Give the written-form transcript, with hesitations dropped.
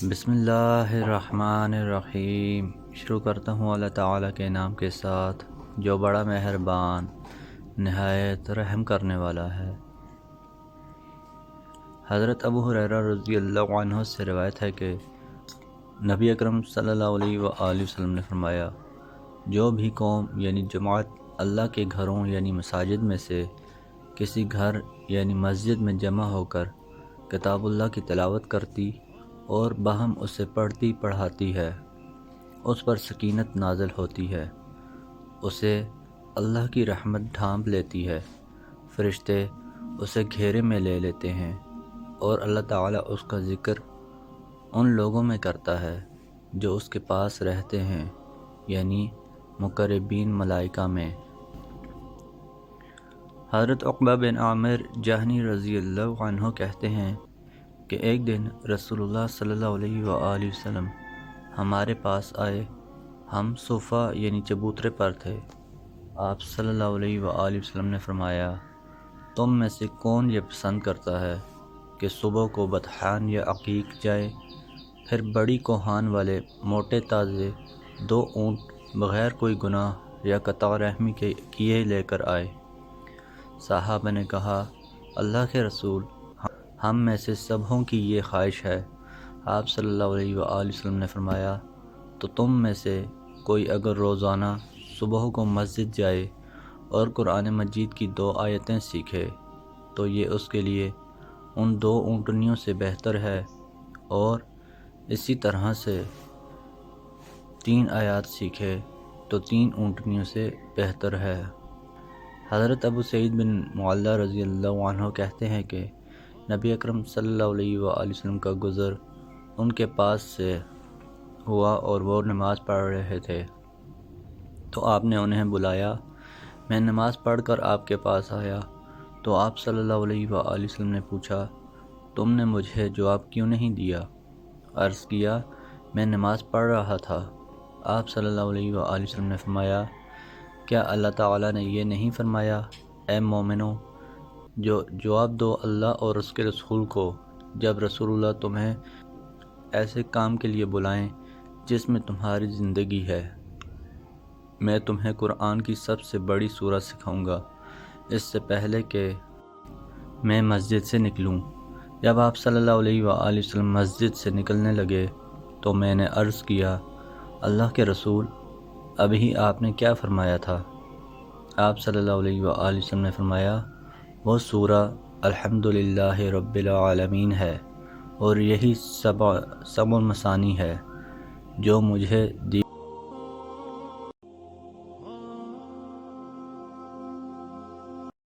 بسم اللہ الرحمن الرحیم۔ شروع کرتا ہوں اللہ تعالیٰ کے نام کے ساتھ جو بڑا مہربان نہایت رحم کرنے والا ہے۔ حضرت ابو ہریرہ رضی اللہ عنہ سے روایت ہے کہ نبی اکرم صلی اللہ علیہ وآلہ وسلم نے فرمایا، جو بھی قوم یعنی جماعت اللہ کے گھروں یعنی مساجد میں سے کسی گھر یعنی مسجد میں جمع ہو کر کتاب اللہ کی تلاوت کرتی اور باہم اسے پڑھتی پڑھاتی ہے، اس پر سکینت نازل ہوتی ہے، اسے اللہ کی رحمت ڈھانپ لیتی ہے، فرشتے اسے گھیرے میں لے لیتے ہیں اور اللہ تعالیٰ اس کا ذکر ان لوگوں میں کرتا ہے جو اس کے پاس رہتے ہیں، یعنی مقربین ملائکہ میں۔ حضرت عقبہ بن عامر جہنی رضی اللہ عنہ کہتے ہیں کہ ایک دن رسول اللہ صلی اللہ علیہ وآلہ وسلم ہمارے پاس آئے، ہم صفہ یعنی چبوترے پر تھے۔ آپ صلی اللہ علیہ وآلہ وسلم نے فرمایا، تم میں سے کون یہ پسند کرتا ہے کہ صبح کو بطحان یا عقیق جائے، پھر بڑی کوہان والے موٹے تازے 2 اونٹ بغیر کوئی گناہ یا قطع رحمی کے کیے لے کر آئے؟ صحابہ نے کہا، اللہ کے رسول، ہم میں سے سبھوں کی یہ خواہش ہے۔ آپ صلی اللہ علیہ وآلہ وسلم نے فرمایا، تو تم میں سے کوئی اگر روزانہ صبح کو مسجد جائے اور قرآن مجید کی 2 آیتیں سیکھے تو یہ اس کے لیے ان 2 اونٹنیوں سے بہتر ہے، اور اسی طرح سے 3 آیات سیکھے تو 3 اونٹنیوں سے بہتر ہے۔ حضرت ابو سعید بن معلہ رضی اللہ عنہ کہتے ہیں کہ نبی اکرم صلی اللہ علیہ وآلہ وسلم کا گزر ان کے پاس سے ہوا اور وہ نماز پڑھ رہے تھے، تو آپ نے انہیں بلایا۔ میں نماز پڑھ کر آپ کے پاس آیا تو آپ صلی اللہ علیہ وآلہ وسلم نے پوچھا، تم نے مجھے جواب کیوں نہیں دیا؟ عرض کیا، میں نماز پڑھ رہا تھا۔ آپ صلی اللہ علیہ وآلہ وسلم نے فرمایا، کیا اللہ تعالیٰ نے یہ نہیں فرمایا، اے مومنو، جو جواب دو اللہ اور اس کے رسول کو جب رسول اللہ تمہیں ایسے کام کے لیے بلائیں جس میں تمہاری زندگی ہے؟ میں تمہیں قرآن کی سب سے بڑی سورت سکھاؤں گا اس سے پہلے کہ میں مسجد سے نکلوں۔ جب آپ صلی اللہ علیہ وآلہ وسلم مسجد سے نکلنے لگے تو میں نے عرض کیا، اللہ کے رسول، ابھی آپ نے کیا فرمایا تھا؟ آپ صلی اللہ علیہ وآلہ وسلم نے فرمایا، وہ سورہ الحمدللہ رب العالمین ہے، اور یہی سبع المثانی ہے جو مجھے دی